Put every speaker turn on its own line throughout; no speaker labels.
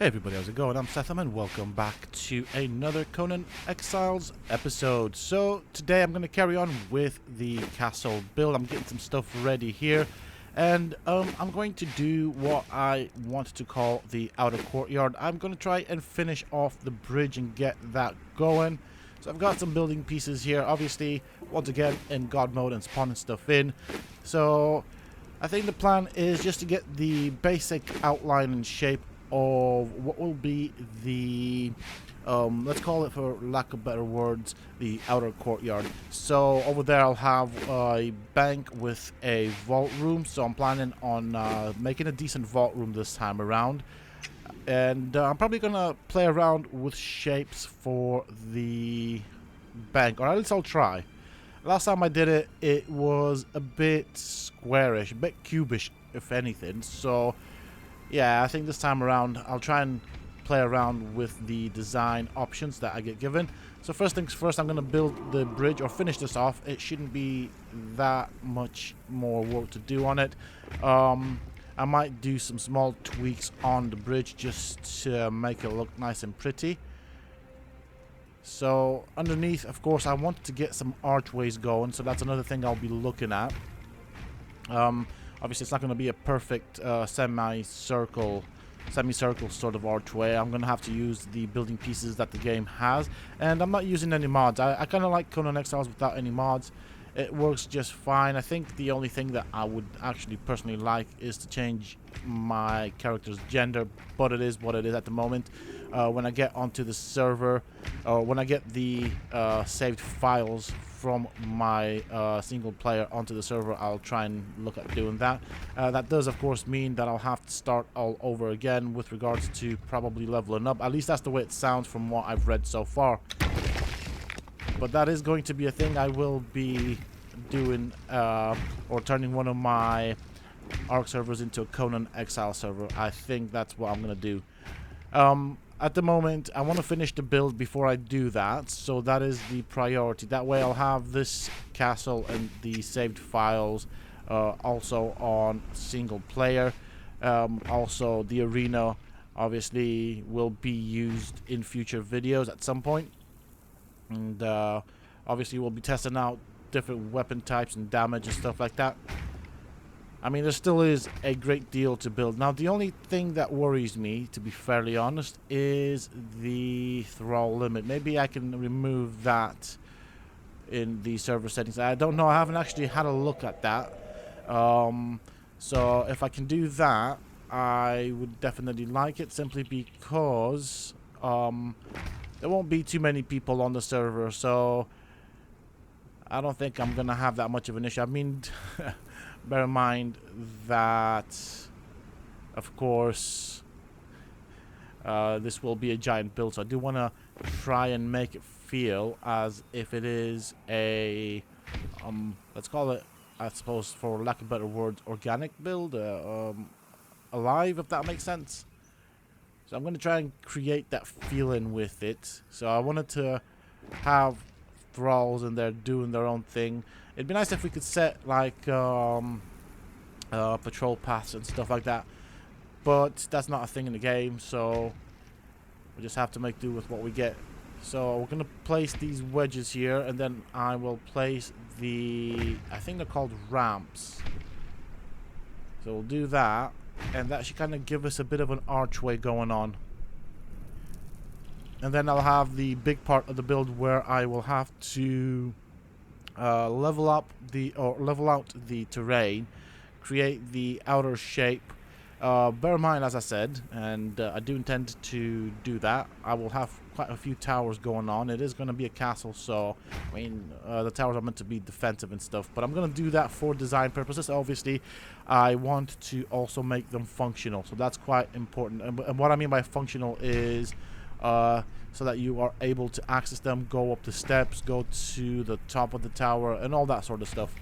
Hey everybody, how's it going? I'm Sethum and welcome back to another Conan Exiles episode. So today I'm going to carry on with the castle build. I'm getting some stuff ready here, and I'm going to do what I want to call the outer courtyard. I'm going to try and finish off the bridge and get that going. So I've got some building pieces here, obviously once again in God mode and spawning stuff in. So I think the plan is just to get the basic outline and shape of what will be the let's call it, for lack of better words, the outer courtyard. So over there I'll have a bank with a vault room, so I'm planning on making a decent vault room this time around, and I'm probably gonna play around with shapes for the bank, or at least I'll try. Last time I did it, it was a bit squarish, a bit cubish if anything, so yeah, I think this time around I'll try and play around with the design options that I get given. So first things first, I'm going to build the bridge, or finish this off. It shouldn't be that much more work to do on it. I might do some small tweaks on the bridge just to make it look nice and pretty. So underneath, of course, I want to get some archways going, so that's another thing I'll be looking at. Obviously, it's not going to be a perfect semicircle sort of archway. I'm going to have to use the building pieces that the game has, and I'm not using any mods. I kind of like Conan Exiles without any mods. It works just fine. I think the only thing that I would actually personally like is to change my character's gender, but it is what it is at the moment. When I get onto the server, or when I get the saved files from my single player onto the server, I'll try and look at doing that. That does, of course, mean that I'll have to start all over again with regards to probably leveling up. At least that's the way it sounds from what I've read so far. But that is going to be a thing I will be doing, or turning one of my Arc servers into a Conan Exile server. I think that's what I'm going to do. At the moment, I want to finish the build before I do that, so that is the priority. That way I'll have this castle and the saved files also on single player. Also, the arena obviously will be used in future videos at some point. And obviously we'll be testing out different weapon types and damage and stuff like that. I mean, there still is a great deal to build. Now, the only thing that worries me, to be fairly honest, is the Thrall Limit. Maybe I can remove that in the server settings. I don't know. I haven't actually had a look at that. So if I can do that, I would definitely like it, simply because there won't be too many people on the server. So I don't think I'm going to have that much of an issue. I mean... Bear in mind that, of course, this will be a giant build, so I do want to try and make it feel as if it is a, let's call it, I suppose, for lack of better words, organic build, alive, if that makes sense. So I'm going to try and create that feeling with it. So I wanted to have thralls in there doing their own thing. It'd be nice if we could set like patrol paths and stuff like that, but that's not a thing in the game, so we just have to make do with what we get. So we're gonna place these wedges here, and then I will place the, I think they're called ramps. So we'll do that, and that should kind of give us a bit of an archway going on. And then I'll have the big part of the build where I will have to level out the terrain, create the outer shape. Bear in mind, as I said, and I do intend to do that, I will have quite a few towers going on. It is going to be a castle, so I mean, the towers are meant to be defensive and stuff, but I'm going to do that for design purposes. Obviously, I want to also make them functional, so that's quite important. And what I mean by functional is so that you are able to access them, go up the steps, go to the top of the tower, and all that sort of stuff.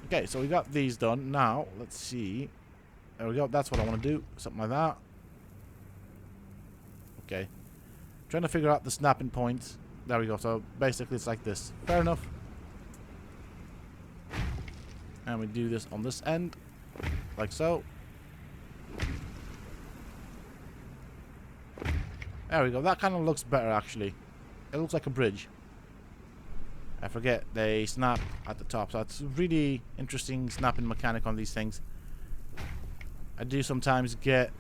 Okay, so we got these done. Now, let's see. There we go. That's what I want to do. Something like that. Okay. Trying to figure out the snapping points. There we go. So basically it's like this. Fair enough. And we do this on this end. Like so. There we go. That kind of looks better, actually. It looks like a bridge. I forget they snap at the top. So it's really interesting snapping mechanic on these things. I do sometimes get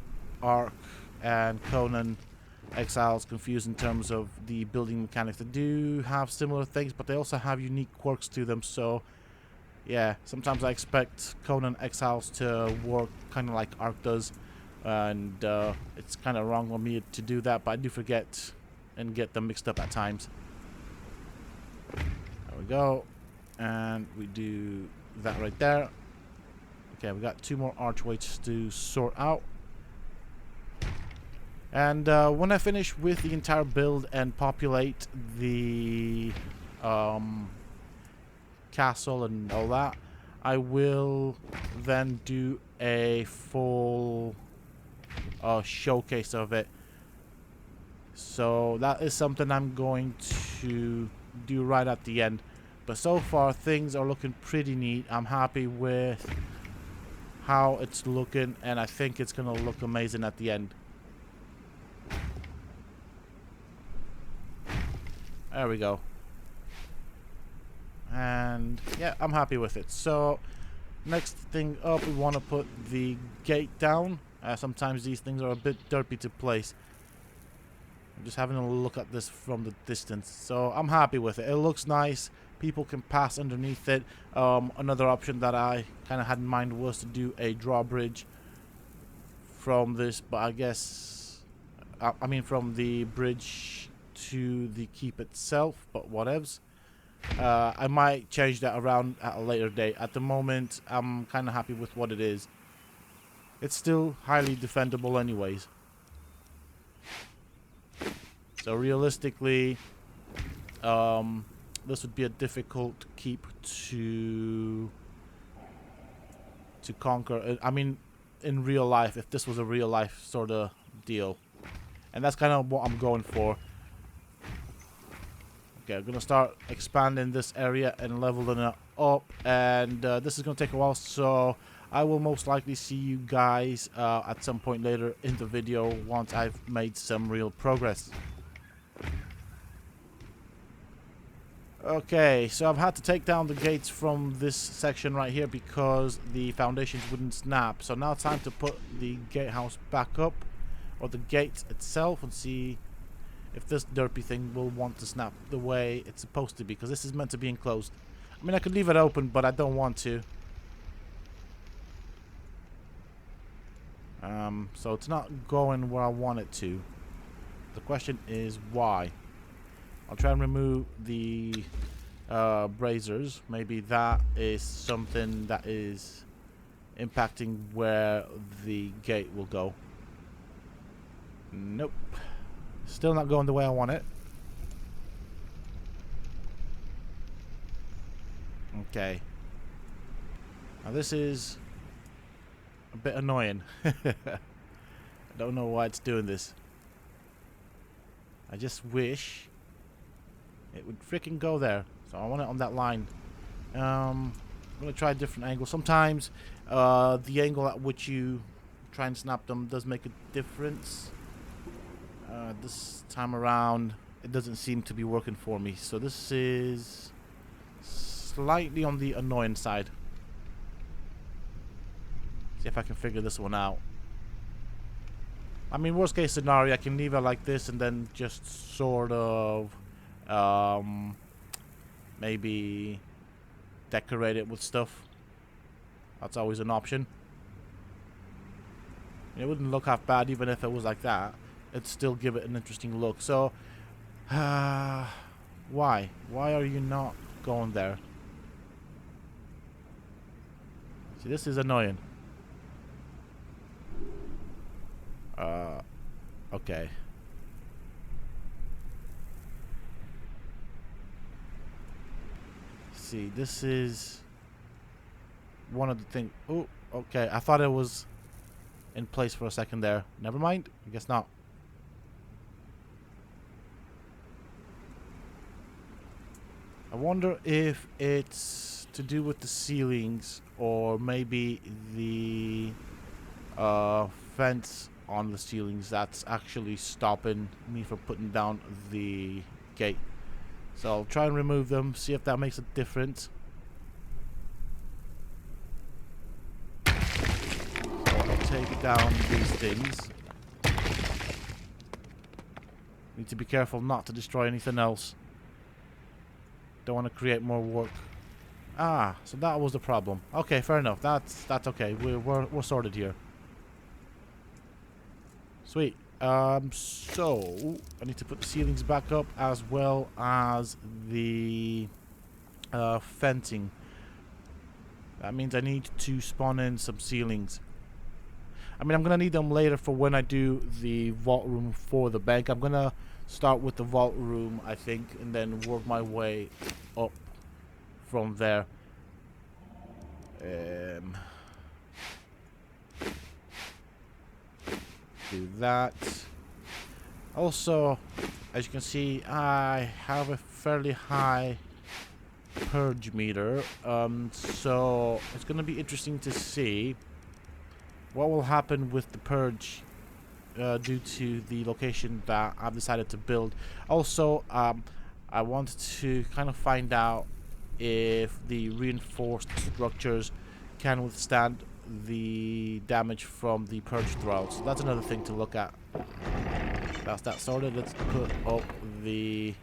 Ark and Conan Exiles confused in terms of the building mechanics. They do have similar things, but they also have unique quirks to them. So, yeah, sometimes I expect Conan Exiles to work kind of like Ark does. And it's kind of wrong on me to do that, but I do forget and get them mixed up at times. There we go. And we do that right there. Okay, we got 2 more archways to sort out. And when I finish with the entire build and populate the castle and all that, I will then do a full showcase of it. So that is something I'm going to do right at the end. But so far things are looking pretty neat. I'm happy with how it's looking, and I think it's gonna look amazing at the end. There we go. And yeah, I'm happy with it. So next thing up, we want to put the gate down. Sometimes these things are a bit derpy to place. I'm just having a look at this from the distance. So I'm happy with it. It looks nice. People can pass underneath it. Another option that I kind of had in mind was to do a drawbridge from this, but I guess I mean from the bridge to the keep itself, but whatevs. I might change that around at a later date. At the moment, I'm kind of happy with what it is. It's still highly defendable anyways. So realistically, this would be a difficult keep to conquer. I mean, in real life, if this was a real life sort of deal. And that's kind of what I'm going for. Okay, I'm going to start expanding this area and leveling it up. And this is going to take a while, so I will most likely see you guys at some point later in the video once I've made some real progress. Okay, so I've had to take down the gates from this section right here because the foundations wouldn't snap. So now it's time to put the gatehouse back up, or the gate itself, and see if this derpy thing will want to snap the way it's supposed to be, because this is meant to be enclosed. I mean, I could leave it open, but I don't want to. So it's not going where I want it to. The question is why. I'll try and remove the braziers. Maybe that is something that is impacting where the gate will go. Nope. Still not going the way I want it. Okay. Now this is a bit annoying. I don't know why it's doing this. I just wish it would freaking go there. So I want it on that line. I'm going to try a different angle. Sometimes the angle at which you try and snap them does make a difference. This time around, it doesn't seem to be working for me. So this is slightly on the annoying side. See if I can figure this one out. I mean, worst case scenario, I can leave it like this and then just sort of maybe decorate it with stuff. That's always an option. It wouldn't look half bad even if it was like that. It'd still give it an interesting look. So, why? Why are you not going there? See, this is annoying. Okay. See, this is one of the things. Oh, okay. I thought it was in place for a second there. Never mind. I guess not. I wonder if it's to do with the ceilings or maybe the fence on the ceilings that's actually stopping me from putting down the gate. So I'll try and remove them, see if that makes a difference. I'll take down these things. Need to be careful not to destroy anything else. Don't want to create more work. Ah, so that was the problem. Okay, fair enough. That's okay. We're sorted here. Sweet. So I need to put the ceilings back up as well as the fencing. That means I need to spawn in some ceilings. I mean, I'm gonna need them later for when I do the vault room for the bank. I'm gonna start with the vault room, I think, and then work my way up from there. Do that. Also, as you can see, I have a fairly high purge meter, so it's going to be interesting to see what will happen with the purge due to the location that I've decided to build. Also, I want to kind of find out if the reinforced structures can withstand the damage from the purge thrall. So that's another thing to look at. That's that sorted. Let's put up the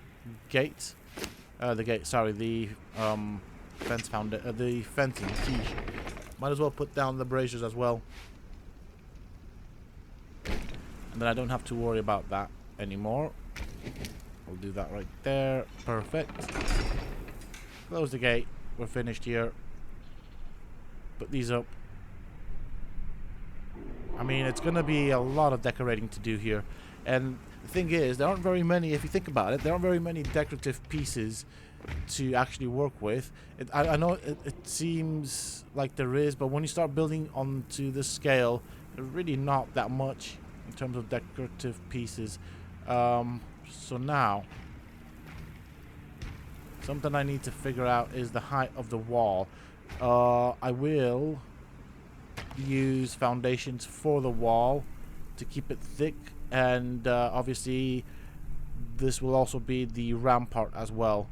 gate. The fence the fencing. Geez. Might as well put down the braziers as well. And then I don't have to worry about that anymore. We'll do that right there. Perfect. Close the gate. We're finished here. Put these up. I mean, it's going to be a lot of decorating to do here. And the thing is, there aren't very many, if you think about it, there aren't very many decorative pieces to actually work with. I know it seems like there is, but when you start building onto this scale, there's really not that much in terms of decorative pieces. So now, something I need to figure out is the height of the wall. I will use foundations for the wall to keep it thick, and obviously this will also be the rampart as well.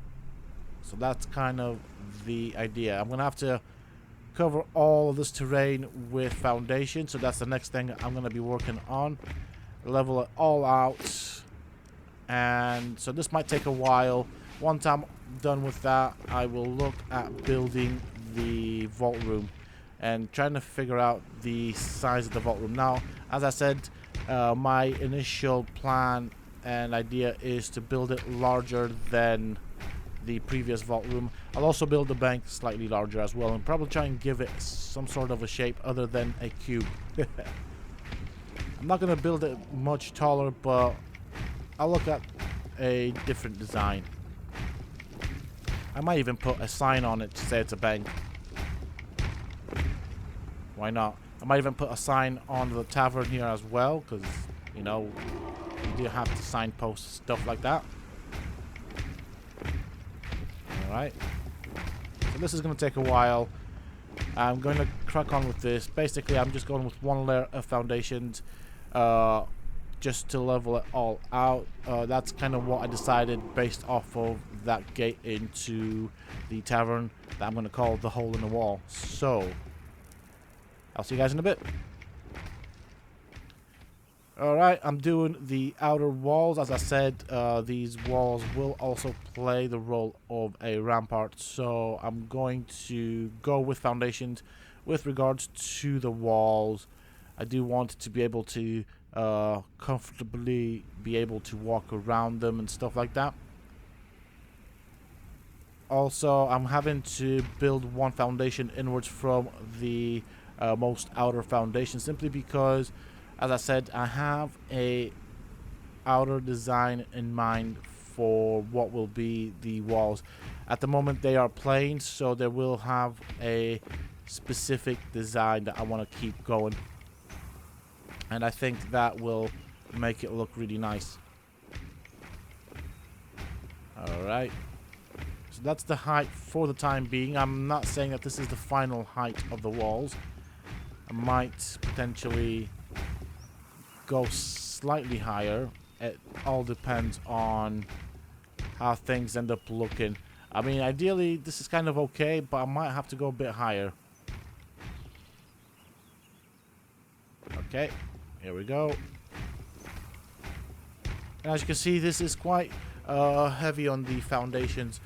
So that's kind of the idea. I'm gonna have to cover all of this terrain with foundation, so that's the next thing I'm gonna be working on. Level it all out, and so this might take a while. Once I'm done with that, I will look at building the vault room and trying to figure out the size of the vault room. Now, as I said, my initial plan and idea is to build it larger than the previous vault room. I'll also build the bank slightly larger as well, and probably try and give it some sort of a shape other than a cube. I'm not going to build it much taller, but I'll look at a different design. I might even put a sign on it to say it's a bank. Why not? I might even put a sign on the tavern here as well, because, you know, you do have to signpost stuff like that. Alright. So this is going to take a while. I'm going to crack on with this. Basically, I'm just going with one layer of foundations just to level it all out. That's kind of what I decided based off of that gate into the tavern that I'm going to call the hole in the wall. So, I'll see you guys in a bit. Alright, I'm doing the outer walls. As I said, these walls will also play the role of a rampart. So I'm going to go with foundations. With regards to the walls, I do want to be able to comfortably be able to walk around them and stuff like that. Also, I'm having to build one foundation inwards from the most outer foundation, simply because, as I said, I have a outer design in mind for what will be the walls. At the moment they are plain, so they will have a specific design that I want to keep going, and I think that will make it look really nice. Alright, so that's the height for the time being. I'm not saying that this is the final height of the walls. I might potentially go slightly higher. It all depends on how things end up looking. I mean, ideally, this is kind of okay, but I might have to go a bit higher. Okay, here we go. And as you can see, this is quite heavy on the foundations.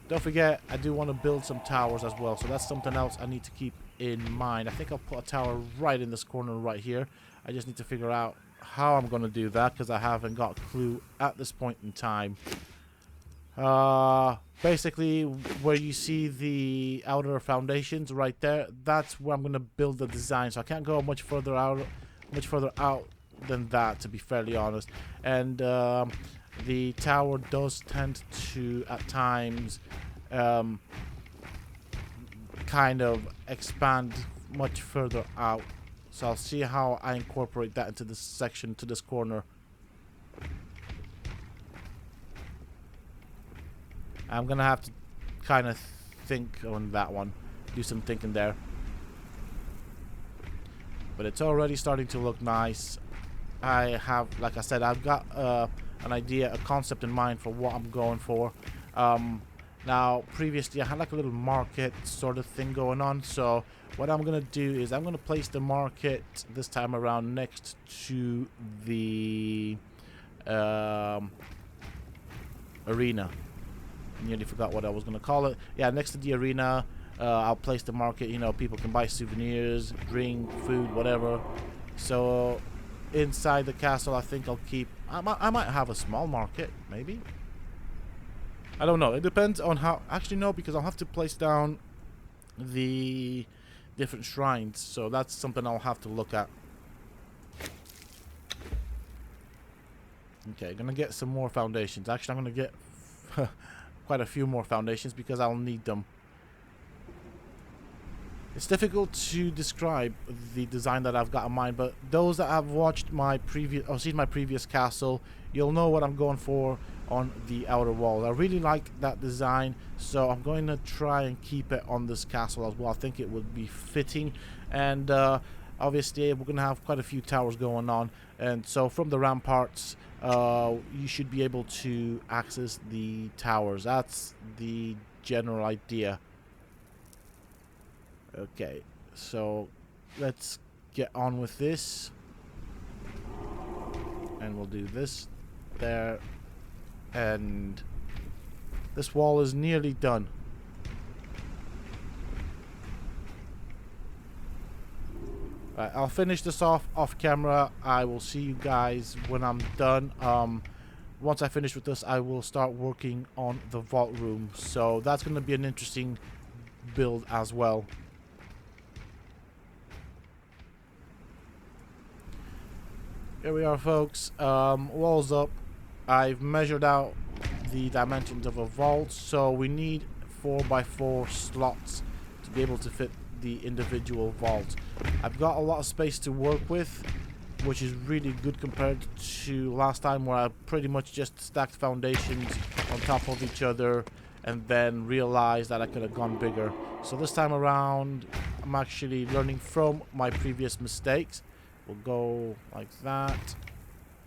Don't forget, I do want to build some towers as well, so that's something else I need to keep in mind. I think I'll put a tower right in this corner right here. I just need to figure out how I'm going to do that, because I haven't got a clue at this point in time. Basically, where you see the outer foundations right there, that's where I'm going to build the design. So I can't go much further out than that, to be fairly honest. And the tower does tend to, at times, kind of expand much further out. So I'll see how I incorporate that into this section, to this corner. I'm gonna have to kind of think on that one, do some thinking there. But it's already starting to look nice. I have, like I said, I've got an idea, a concept in mind for what I'm going for. Now, previously I had like a little market sort of thing going on. So what I'm gonna do is I'm gonna place the market this time around next to the arena. Nearly forgot what I was gonna call it. Yeah, next to the arena. I'll place the market. You know, people can buy souvenirs, drink, food, whatever. So inside the castle, I think I'll keep. I might have a small market, maybe. I don't know. It depends on how. Actually, no, because I'll have to place down the different shrines. So that's something I'll have to look at. Okay, gonna get some more foundations. Actually, I'm gonna get quite a few more foundations because I'll need them. It's difficult to describe the design that I've got in mind, but those that have watched my previous or seen my previous castle, you'll know what I'm going for on the outer wall. I really like that design, so I'm going to try and keep it on this castle as well. I think it would be fitting, and obviously we're going to have quite a few towers going on, and so from the ramparts you should be able to access the towers. That's the general idea. Okay, so let's get on with this, and we'll do this there, and this wall is nearly done. Right, I'll finish this off camera. I will see you guys when I'm done. Once I finish with this, I will start working on the vault room, so that's going to be an interesting build as well. Here we are, folks. Walls up. I've measured out the dimensions of a vault, so we need 4x4 slots to be able to fit the individual vaults. I've got a lot of space to work with, which is really good compared to last time, where I pretty much just stacked foundations on top of each other and then realized that I could have gone bigger. So this time around, I'm actually learning from my previous mistakes. We'll go like that.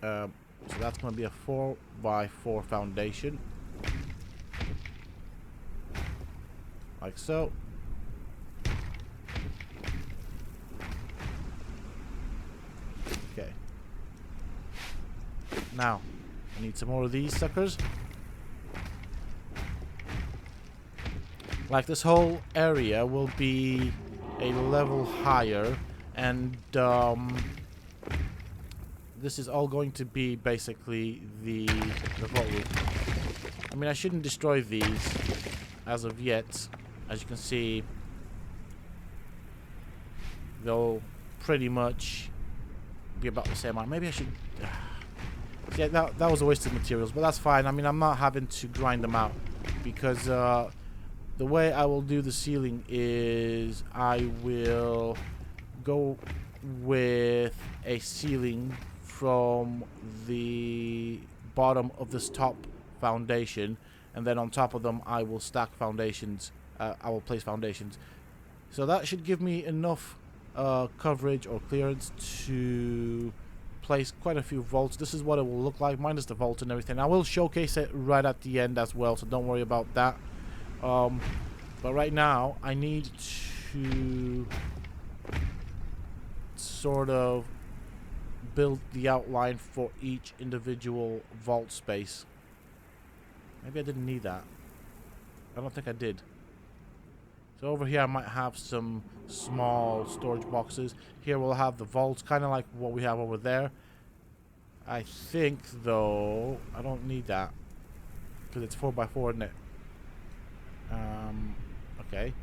So that's going to be a 4x4 foundation. Like so. Okay. Now, I need some more of these suckers. Like, this whole area will be a level higher, and this is all going to be basically the vault room. I mean, I shouldn't destroy these as of yet. As you can see, they'll pretty much be about the same amount. Maybe I should... yeah, that was a waste of materials, but that's fine. I mean, I'm not having to grind them out, because the way I will do the ceiling is I will go with a ceiling from the bottom of this top foundation, and then on top of them I will stack foundations. I will place foundations, so that should give me enough coverage or clearance to place quite a few vaults. This is what it will look like, minus the vault and everything. I will showcase it right at the end as well, so don't worry about that. But right now, I need to sort of build the outline for each individual vault space. Maybe I didn't need that. I don't think I did. So over here I might have some small storage boxes. Here we'll have the vaults, kind of like what we have over there. I think, though, I don't need that. Because it's 4x4, isn't it? Okay.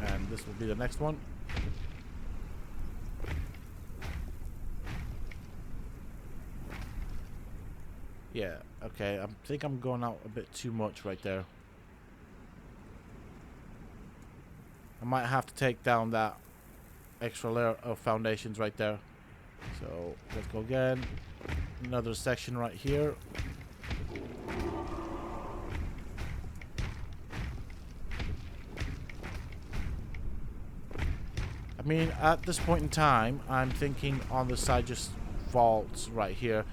And this will be the next one. Yeah, okay. I think I'm going out a bit too much right there. I might have to take down that extra layer of foundations right there. So let's go again. Another section right here. I mean, at this point in time, I'm thinking on the side just vaults right here.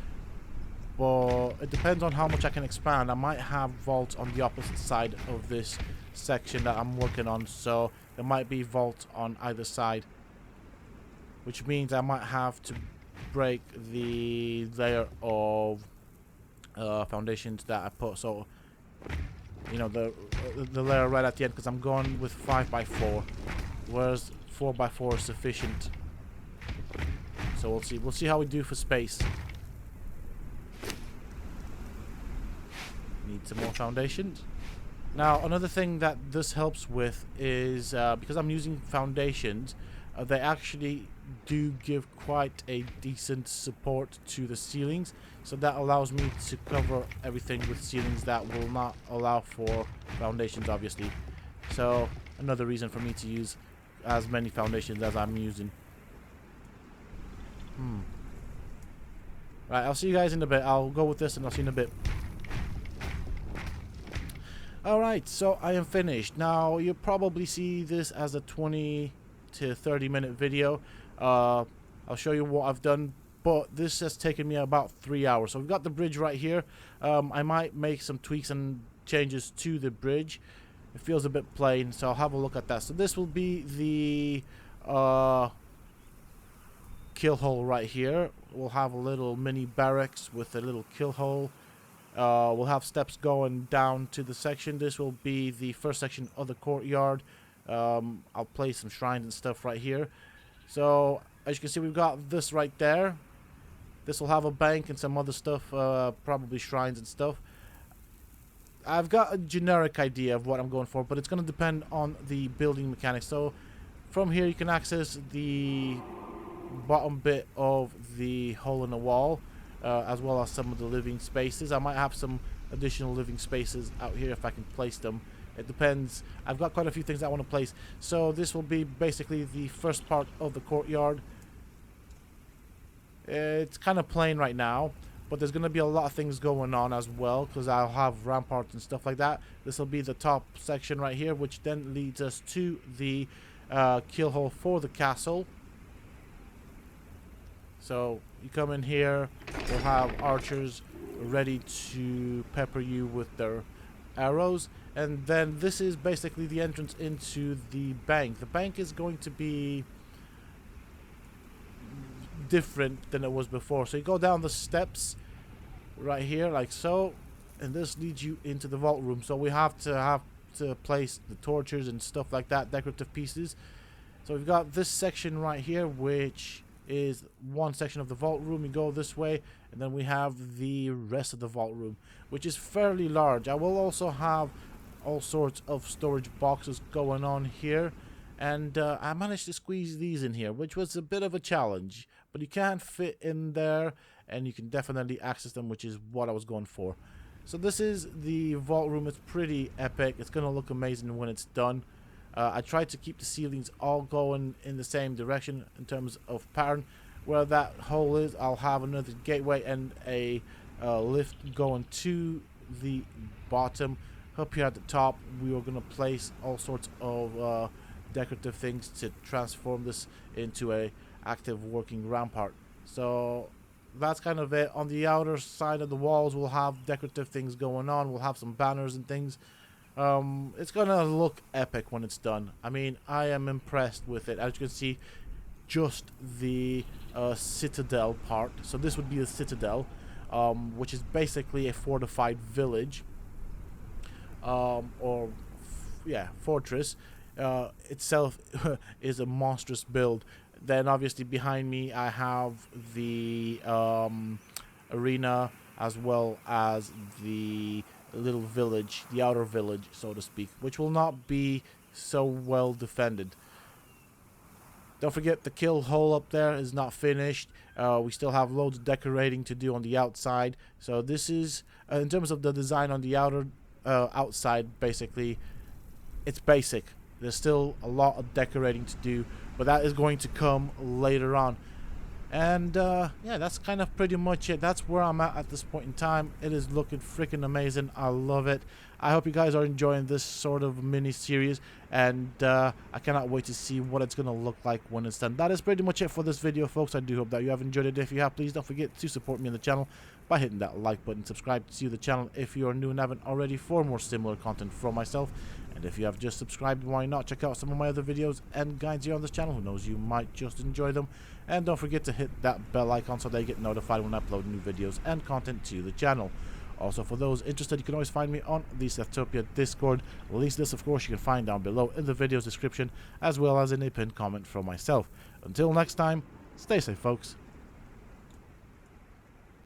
But it depends on how much I can expand. I might have vaults on the opposite side of this section that I'm working on, so there might be vaults on either side, which means I might have to break the layer of foundations that I put. So, you know, the layer right at the end, because I'm going with 5x4, whereas 4x4 is sufficient. So we'll see. We'll see how we do for space. Need some more foundations. Now, another thing that this helps with is because I'm using foundations, they actually do give quite a decent support to the ceilings. So that allows me to cover everything with ceilings that will not allow for foundations, obviously. So another reason for me to use as many foundations as I'm using. Right, I'll see you guys in a bit. I'll go with this and I'll see you in a bit. Alright, so I am finished. Now, you'll probably see this as a 20 to 30 minute video. I'll show you what I've done, but this has taken me about 3 hours. So we've got the bridge right here. I might make some tweaks and changes to the bridge. It feels a bit plain, so I'll have a look at that. So this will be the kill hole right here. We'll have a little mini barracks with a little kill hole. We'll have steps going down to the section. This will be the first section of the courtyard. I'll place some shrines and stuff right here. So as you can see, we've got this right there. This will have a bank and some other stuff, probably shrines and stuff. I've got a generic idea of what I'm going for, but it's going to depend on the building mechanics. So from here you can access the bottom bit of the hole in the wall, as well as some of the living spaces. I might have some additional living spaces out here if I can place them. It depends. I've got quite a few things I want to place. So this will be basically the first part of the courtyard. It's kind of plain right now, but there's going to be a lot of things going on as well, because I'll have ramparts and stuff like that. This will be the top section right here, which then leads us to the kill hole for the castle. So you come in here, we'll have archers ready to pepper you with their arrows, and then this is basically the entrance into the bank. The bank is going to be different than it was before. So you go down the steps right here like so, and this leads you into the vault room. So we have to place the torches and stuff like that, decorative pieces. So we've got this section right here, which is one section of the vault room. You go this way, and then we have the rest of the vault room, which is fairly large. I will also have all sorts of storage boxes going on here, and I managed to squeeze these in here, which was a bit of a challenge, but you can fit in there and you can definitely access them, which is what I was going for. So this is the vault room. It's pretty epic. It's gonna look amazing when it's done. I tried to keep the ceilings all going in the same direction in terms of pattern. Where that hole is, I'll have another gateway and a lift going to the bottom. Up here at the top, we are going to place all sorts of decorative things to transform this into a active working rampart. So that's kind of it. On the outer side of the walls, we'll have decorative things going on. We'll have some banners and things. It's gonna look epic when it's done. I mean, I am impressed with it. As you can see, just the citadel part. So this would be the citadel, which is basically a fortified village, fortress. Itself is a monstrous build. Then obviously behind me I have the arena, as well as the little village, the outer village, so to speak, which will not be so well defended. Don't forget the kill hole up there is not finished. We still have loads of decorating to do on the outside. So this is, in terms of the design on the outside, basically, it's basic. There's still a lot of decorating to do, but that is going to come later on. And yeah, that's kind of pretty much it. That's where I'm at this point in time. It is looking freaking amazing. I love it. I hope you guys are enjoying this sort of mini series, and I cannot wait to see what it's gonna look like when it's done. That is pretty much it for this video, folks. I do hope that you have enjoyed it. If you have, please don't forget to support me on the channel by hitting that like button. Subscribe to the channel if you are new and haven't already for more similar content from myself. And if you have just subscribed, why not check out some of my other videos and guides here on this channel? Who knows, you might just enjoy them. And don't forget to hit that bell icon so that you get notified when I upload new videos and content to the channel. Also, for those interested, you can always find me on the Sethum Discord. Links to this, of course, you can find down below in the video's description, as well as in a pinned comment from myself. Until next time, stay safe, folks.